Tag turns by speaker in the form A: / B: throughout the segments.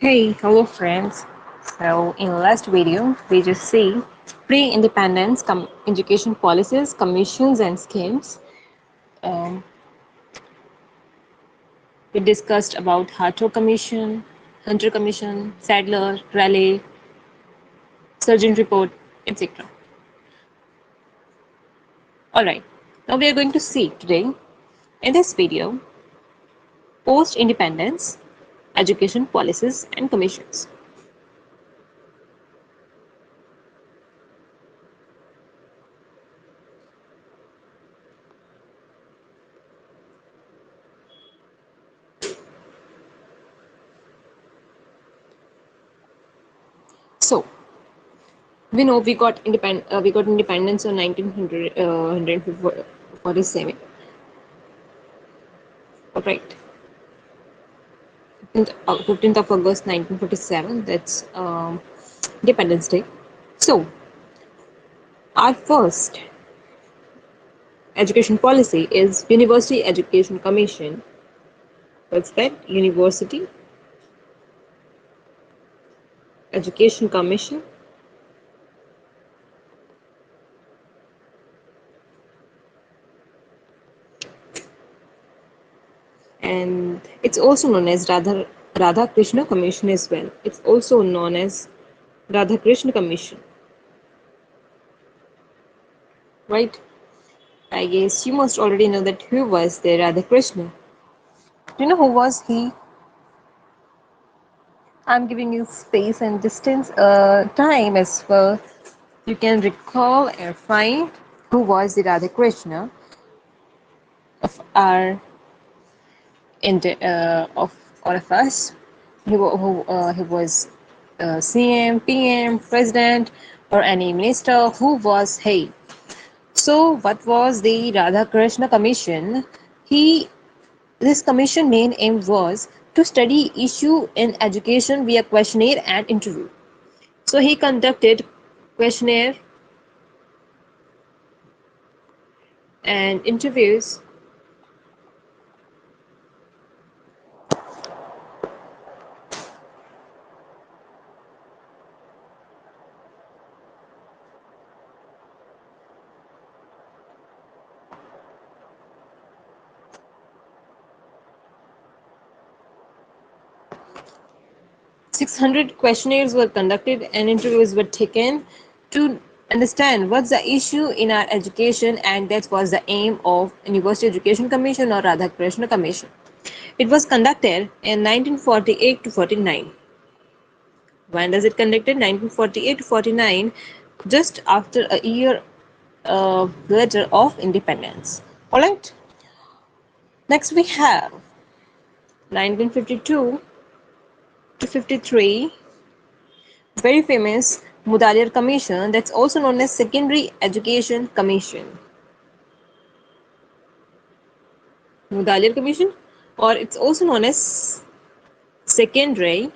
A: Hey, hello friends. So in last video, we just see pre-independence education policies, commissions and schemes. Um, we discussed about Hunter Commission, Sadler, Raleigh, Surgeon Report, etc. Alright, now we are going to see today in this video post-independence education policies and commissions. So we know we got independence on 1900, 147. Right, 15th of August 1947. That's Independence Day. So our first education policy is University Education Commission. What's that? University Education Commission. And it's also known as Radha Krishna Commission as well. It's also known as Radha Krishna Commission, right? I guess you must already know that who was the Radha Krishna. Do you know who was he? I'm giving you space and distance, time as well. You can recall and find who was the Radha Krishna of our of all of us. He was CM, PM, president, or any minister. Who was he? So, what was the Radha Krishna Commission? He This commission main aim was to study issue in education via questionnaire and interview. So he conducted questionnaire and interviews 600 questionnaires were conducted and interviews were taken to understand what's the issue in our education, and that was the aim of University Education Commission or Radhakrishna Commission. It was conducted in 1948 to 49. When does it conducted? 1948 to 49, just after a year later of independence. All right. Next we have 1952 to 53, very famous Mudaliar Commission, that's also known as Secondary Education Commission. Mudaliar Commission, or it's also known as Secondary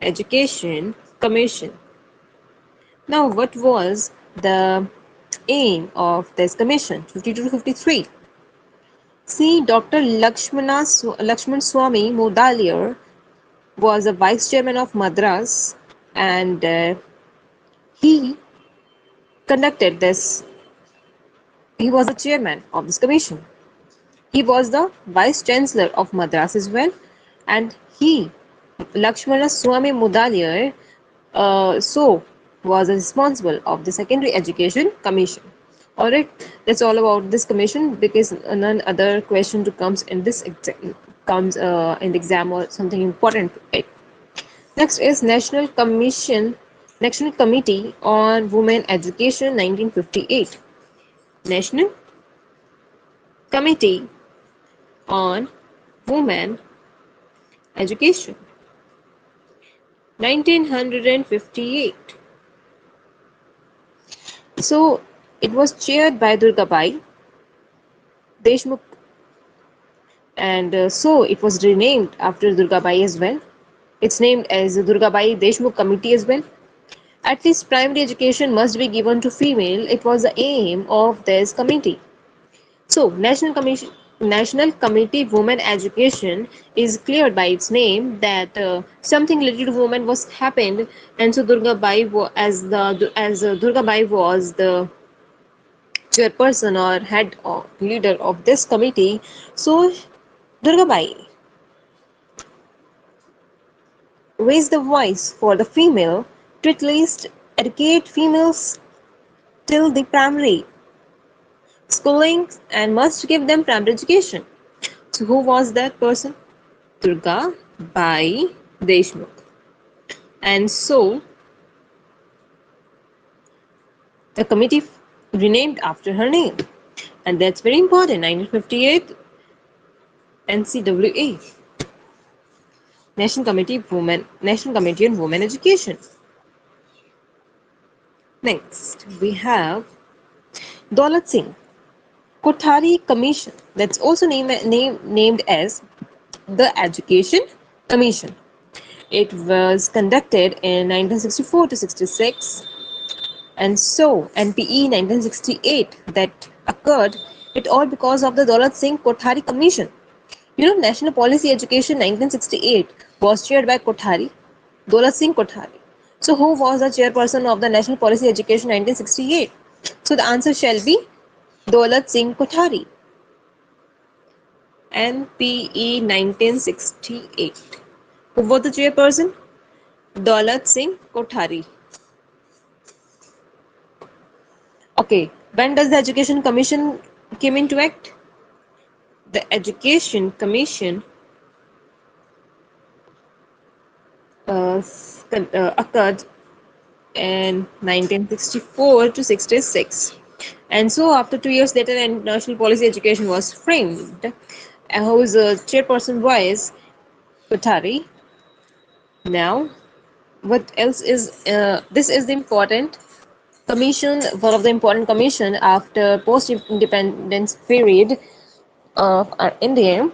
A: Education Commission. Now, what was the aim of this commission? 52 to 53. See, Dr. Lakshman Swami Mudaliar was a vice chairman of Madras, and he conducted this. He was the chairman of this commission. He was the vice chancellor of Madras as well, and he, Lakshmana Swami Mudaliar, was responsible of the Secondary Education Commission. Alright, that's all about this commission, because none other question to comes in this comes in the exam or something important. Right? Next is National Committee on Women Education 1958. National Committee on Women Education 1958. So it was chaired by Durgabai Deshmukh, and so it was renamed after Durgabai as well. It's named as the Durgabai Deshmukh Committee as well. At least primary education must be given to female. It was the aim of this committee. So, National Commission National Committee Women Education is clear by its name that something related to women was happened, and so Durga Bai Durga Bai was the chairperson or head or leader of this committee. So Durga Bai raised the voice for the female to at least educate females till the primary schooling and must give them primary education. So who was that person? Durga Bai Deshmukh. And so the committee renamed after her name. And that's very important. 1958 NCWA, National Committee on Women Education. Next, we have Daulat Singh Kothari Commission. That's also named as the Education Commission. It was conducted in 1964 to 66, and so NPE 1968 that occurred, it all because of the Daulat Singh Kothari Commission. You know, National Policy Education 1968 was chaired by Kothari, Daulat Singh Kothari. So who was the chairperson of the National Policy Education 1968? So the answer shall be Daulat Singh Kothari. NPE 1968. Who was the chairperson? Daulat Singh Kothari. Okay, when does the Education Commission came into act? The Education Commission occurred in 1964 to 66. And so after 2 years later, National Policy Education was framed, whose chairperson was Kothari. Now, what else is, this is the important commission, one of the important commission after post-independence period of India,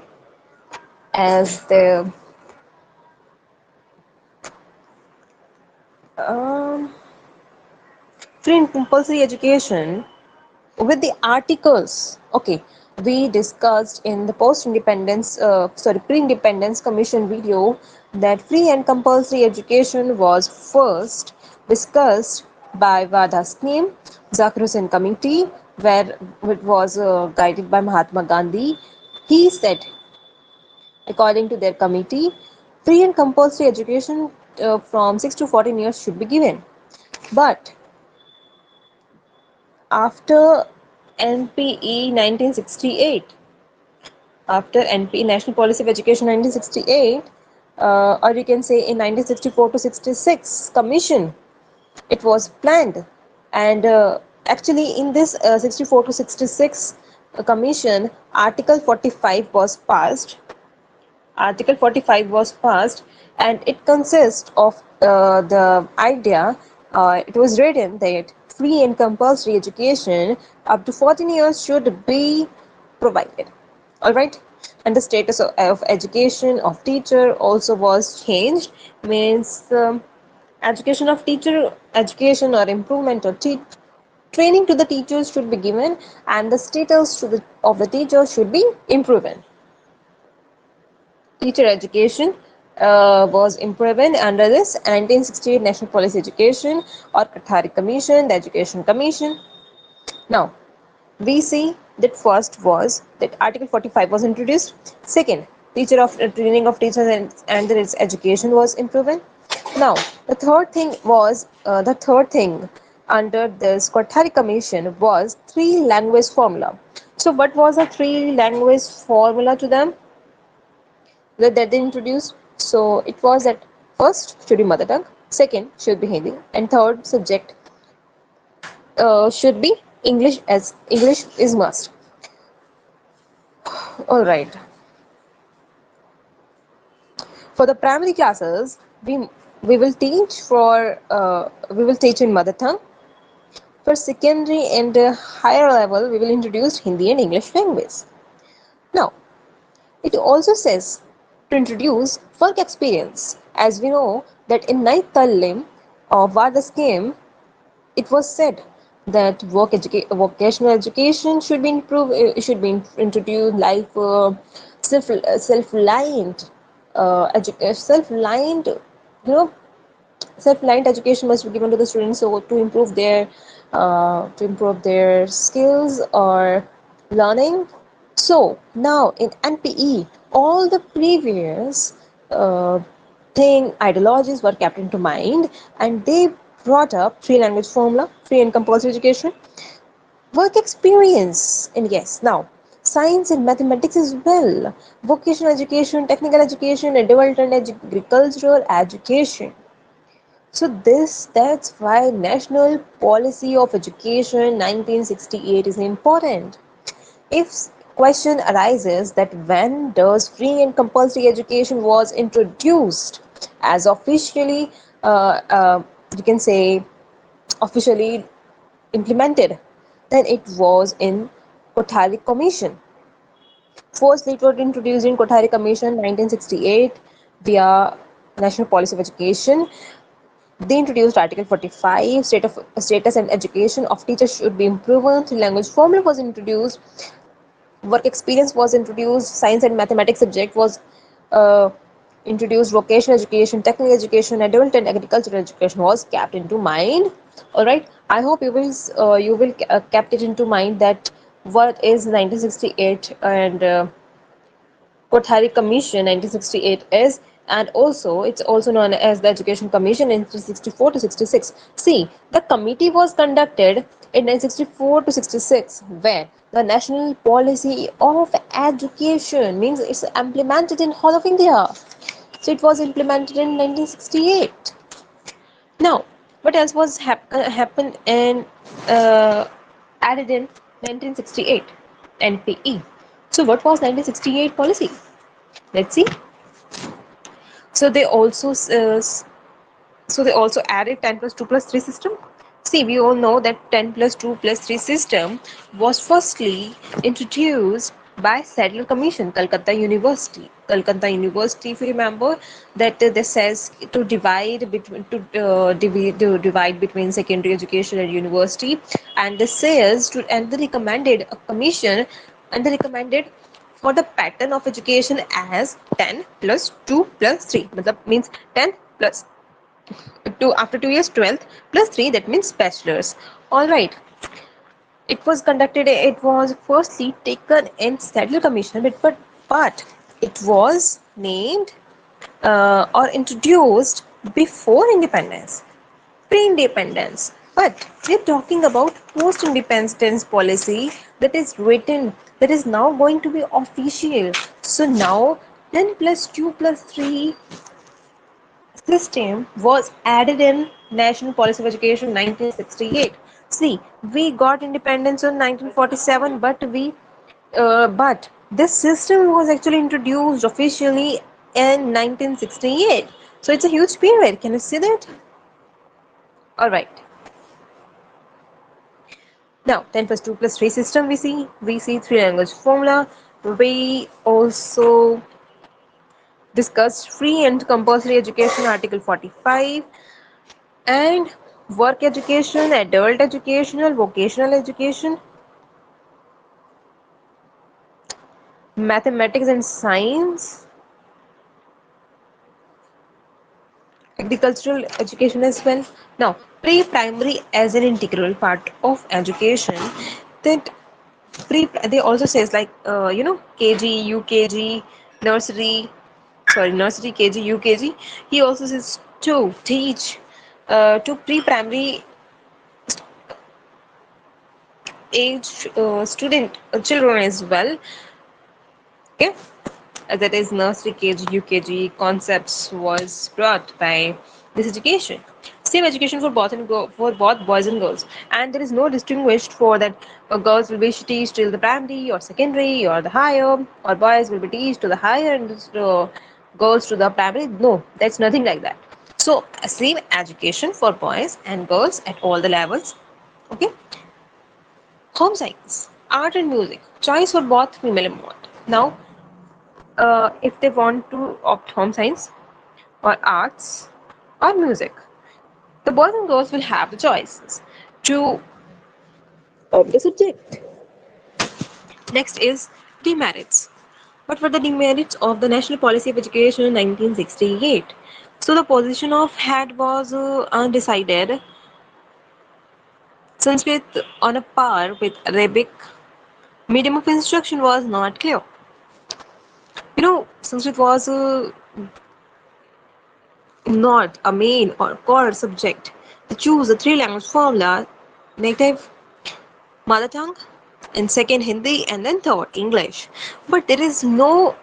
A: as the um, free and compulsory education with the articles. Okay, we discussed in the pre-independence commission video that free and compulsory education was first discussed by Vada scheme, Zakir Hussain committee, where it was guided by Mahatma Gandhi. He said, according to their committee, free and compulsory education from 6 to 14 years should be given. But after NPE 1968, after NPE National Policy of Education 1968, or you can say in 1964 to 66 Commission, it was planned, and actually in this 64 to 66 Commission, Article 45 was passed. Article 45 was passed, and it consists of the idea, it was written that free and compulsory education up to 14 years should be provided. Alright, and the status of education of teacher also was changed, means education of teacher, education or improvement or training to the teachers should be given, and the status of the teacher should be improved. Teacher education was improved under this 1968 National Policy Education or Kothari Commission, the Education Commission. Now, we see that first was that Article 45 was introduced. Second, teacher of training of teachers and its education was improved. Now, the third thing under this Kothari Commission was three language formula. So, what was the three language formula to them that they introduced? So, it was that first should be mother tongue, second should be Hindi, and third subject should be English, as English is must. All right. For the primary classes, we will teach in mother tongue. For secondary and higher level, we will introduce Hindi and English language. Now, it also says to introduce work experience, as we know that in ninth Talim of Vada scheme, it was said that vocational education should be improved, should be introduced, like self-reliant self-reliant, self-reliant education must be given to the students, so to improve their skills or learning. So now in NPE, all the previous uh, ideologies were kept into mind, and they brought up free language formula, free and compulsory education, work experience, and yes, now science and mathematics as well, vocational education, technical education, adult and agricultural education. So that's why National Policy of Education 1968 is important. If question arises that when does free and compulsory education was introduced as officially, you can say officially implemented, then it was in Kothari Commission. First, it was introduced in Kothari Commission 1968 via National Policy of Education. They introduced Article 45, status and education of teachers should be improved. Language formula was introduced. Work experience was introduced. Science and mathematics subject was uh, introduced. Vocational education, technical education, adult and agricultural education was kept into mind. All right. I hope you will kept it into mind that what is 1968 and Kothari Commission 1968 is, and also it's also known as the Education Commission 1964 to 66. See, the committee was conducted in 1964 to 66, where the national policy of education means it's implemented in whole of India. So it was implemented in 1968. Now, what else was happened and uh, added in 1968? NPE. So what was 1968 policy? Let's see. So they also added 10 plus 2 plus 3 system. See, we all know that 10 plus 2 plus 3 system was firstly introduced by Sadler Commission, Calcutta University. Calcutta University, if you remember, that this says to divide between secondary education and university, and this says to and they recommended a commission, and they recommended for the pattern of education as 10 plus 2 plus 3. Matlab means 10 plus 2 after 2 years 12 plus 3, that means bachelor's. All right, it was firstly taken in Sadler Commission, but it was named or introduced before independence, pre-independence. But we're talking about post-independence policy that is written, that is now going to be official. So now 10 plus 2 plus 3 system was added in National Policy of Education 1968. See, we got independence in 1947, but this system was actually introduced officially in 1968. So it's a huge period. Can you see that? All right. Now 10 plus 2 plus 3 system we see three language formula. We also discussed free and compulsory education article 45, and work education, adult educational, vocational education, mathematics and science, agricultural education as well. Now, pre-primary as an integral part of education, that they also says like KG, UKG, nursery, nursery, KG, UKG. He also says to teach to pre-primary age student children as well. Okay, that is nursery, KG, UKG concepts was brought by this education. Same education for for both boys and girls, and there is no distinguished for that girls will be teach till the primary or secondary or the higher, or boys will be teach to the higher and girls to the primary. No, that's nothing like that. So same education for boys and girls at all the levels. Okay. Home science, art and music, choice for both female and boy. Now if they want to opt home science or arts or music, the boys and girls will have the choices to of the subject. Next is demerits. What were the demerits of the National Policy of Education in 1968? So the position of head was undecided. Sanskrit on a par with Arabic. Medium of instruction was not clear. Sanskrit was not a main or core subject. To choose the three language formula, native, mother tongue, and second Hindi, and then third English. But there is nothing,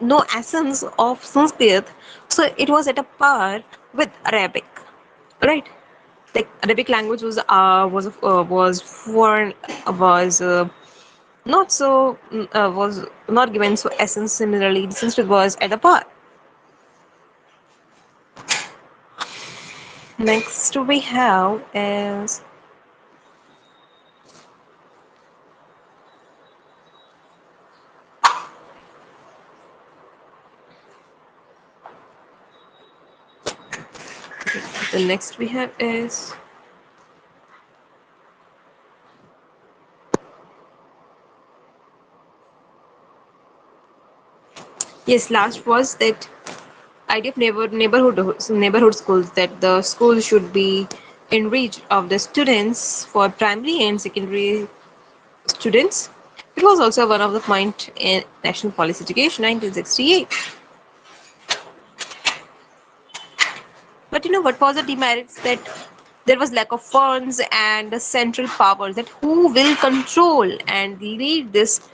A: no essence of Sanskrit, so it was at a par with Arabic, right? Like Arabic language was foreign, was not so was not given so essence. Similarly, Sanskrit was at a par. Next we have is the next we have is yes, last was that idea of neighborhood schools, that the school should be in reach of the students for primary and secondary students. It was also one of the point in National Policy Education 1968. But what was the demerits? That there was lack of funds and the central powers, that who will control and lead this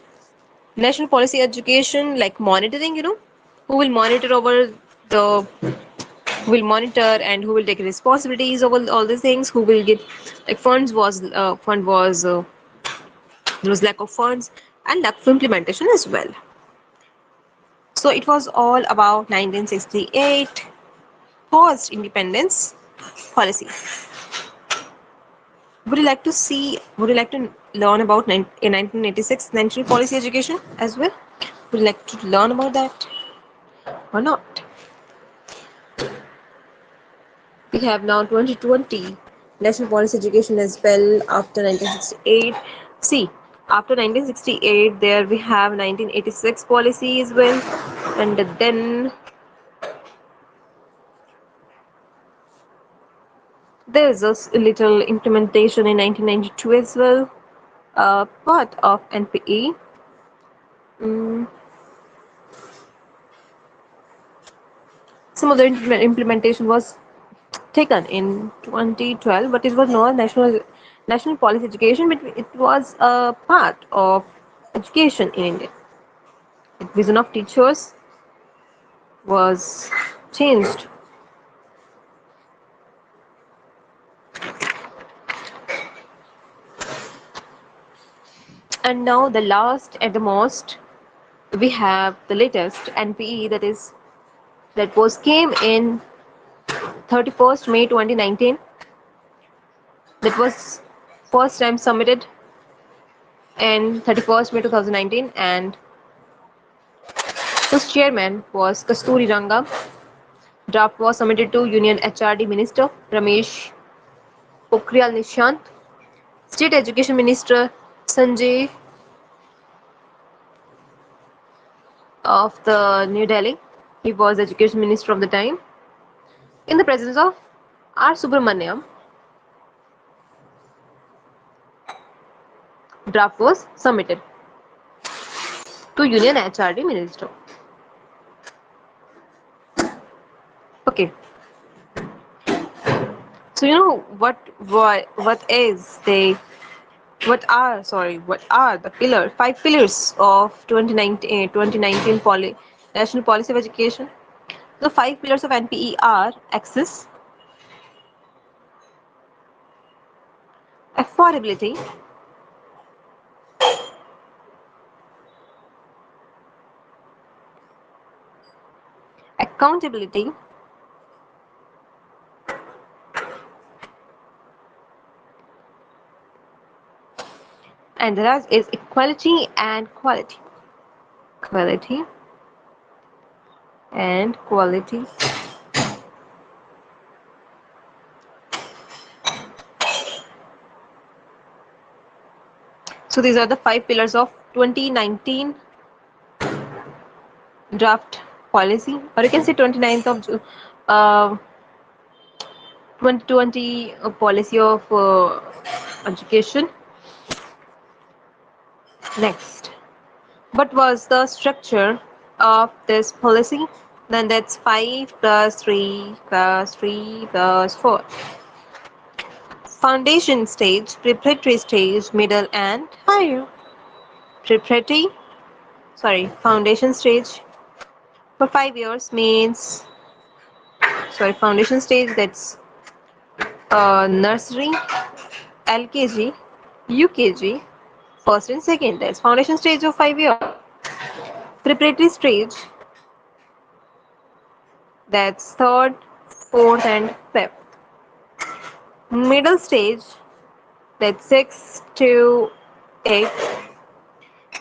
A: national policy education, like monitoring, who will monitor over the who will monitor and who will take responsibilities over all these things, who will get like fund was there was lack of funds and lack of implementation as well. So it was all about 1968 post independence policy. Would you like to learn about in 1986 national policy education as well? Would you like to learn about that or not? We have now 2020 national policy education as well after 1968. See, after 1968, there we have 1986 policy as well, and then there's a little implementation in 1992 as well, part of NPE. Mm, some of the implementation was taken in 2012, but it was not national policy education, but it was a part of education in India. The vision of teachers was changed. And now the last and the most, we have the latest NPE, that was came in 31st May 2019. That was first time submitted in 31st May 2019, and whose chairman was Kasturi Ranga. Draft was submitted to Union HRD Minister Ramesh Pokhriyal Nishant, State Education Minister Sanjay of the New Delhi. He was Education Minister of the time. In the presence of R. Subramaniam, draft was submitted to Union HRD Minister. Okay. So what are the five pillars of 2019 National Policy of Education? The five pillars of NPE are access, affordability, accountability, and the last is equality and quality. Quality and quality. So these are the 5 pillars of 2019 draft policy, or you can say 29th of 2020 policy of education. Next, what was the structure of this policy? Then that's 5 plus 3 plus 3 plus 4. Foundation stage, preparatory stage, middle and higher. Preparatory, sorry, foundation stage for 5 years means, sorry, foundation stage, that's nursery, LKG, UKG, first and second. That's foundation stage of 5 years. Preparatory stage, that's third, fourth, and fifth. Middle stage, that's 6 to 8.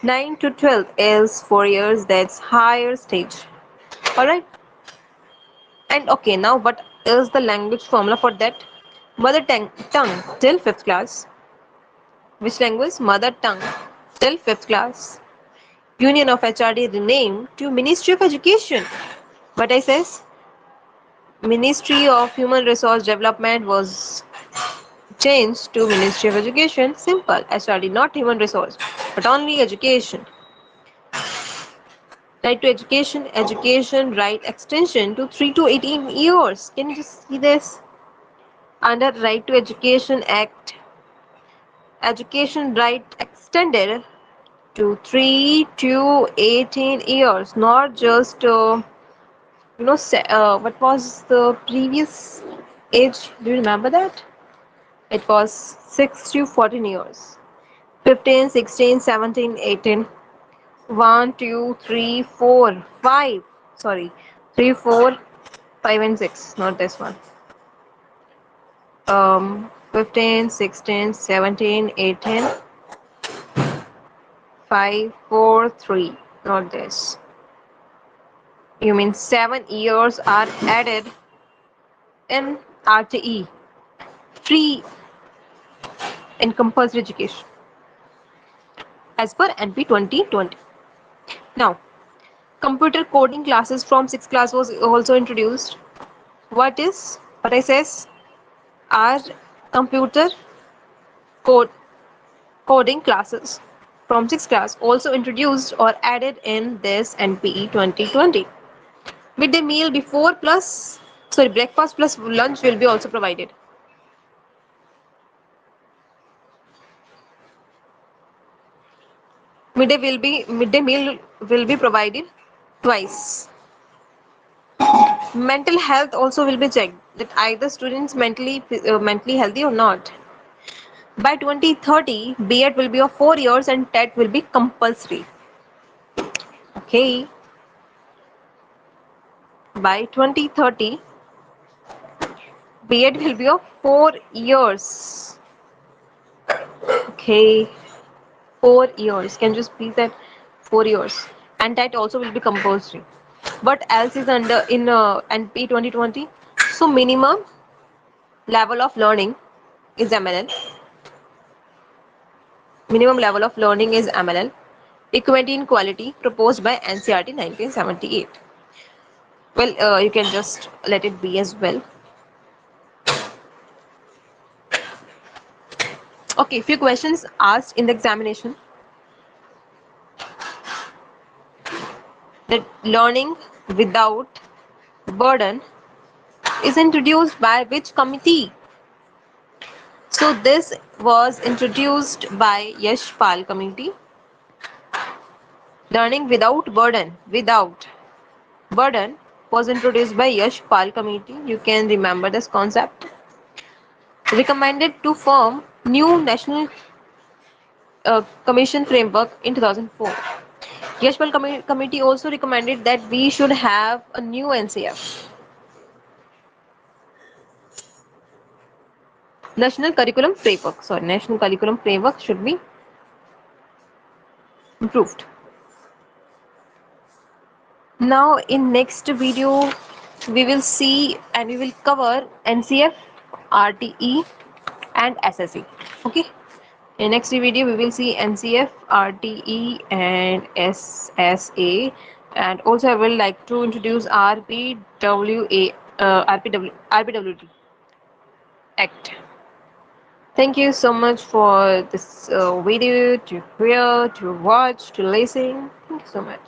A: 9 to 12 is 4 years. That's higher stage. Alright. And okay, now what is the language formula for that? Mother tongue till 5th class. Which language? Mother tongue till 5th class. Union of HRD renamed to Ministry of Education. But I says Ministry of Human Resource Development was changed to Ministry of Education. Simple. HRD, not human resource, but only education. Right to education, education right extension to 3 to 18 years. Can you just see this? Under Right to Education Act, education right extended to 3 to 18 years, not just what was the previous age? Do you remember that? It was 6 to 14 years. 15, 16, 17, 18. 1, 2, 3, 4, 5. Sorry, 3, 4, 5 and 6. Not this one. 15, 16, 17, 18. 5, 4, 3. Not this. You mean 7 years are added in RTE, free and compulsory education, as per NP 2020. Now, computer coding classes from 6th class was also introduced. What I says are computer code coding classes from 6th class also introduced or added in this NPE 2020. Midday meal before plus, sorry, breakfast plus lunch will be also provided. Midday meal will be provided twice. Mental health also will be checked, that either students mentally healthy or not. By 2030, B.Ed will be of 4 years and TET will be compulsory. Okay. By 2030, B.Ed will be of 4 years. Okay. 4 years. Can you just please that 4 years? And TET also will be compulsory. What else is under in NP 2020? So minimum level of learning is MLL. Minimum level of learning is MLL. Equity in quality proposed by NCERT 1978. Well, you can just let it be as well. Okay, few questions asked in the examination. That learning without burden is introduced by which committee? So this was introduced by Yashpal committee. Learning without burden was introduced by Yashpal committee. You can remember this concept. Recommended to form new national commission framework in 2004. Yashpal committee also recommended that we should have a new NCF. National Curriculum Framework. Sorry, National Curriculum Framework should be improved. Now in next video we will see and we will cover NCF, RTE and SSE. Okay. In next video, we will see NCF, RTE, and SSA, and also I will like to introduce RPWD Act. Thank you so much for this video to hear, to watch, to listen. Thank you so much.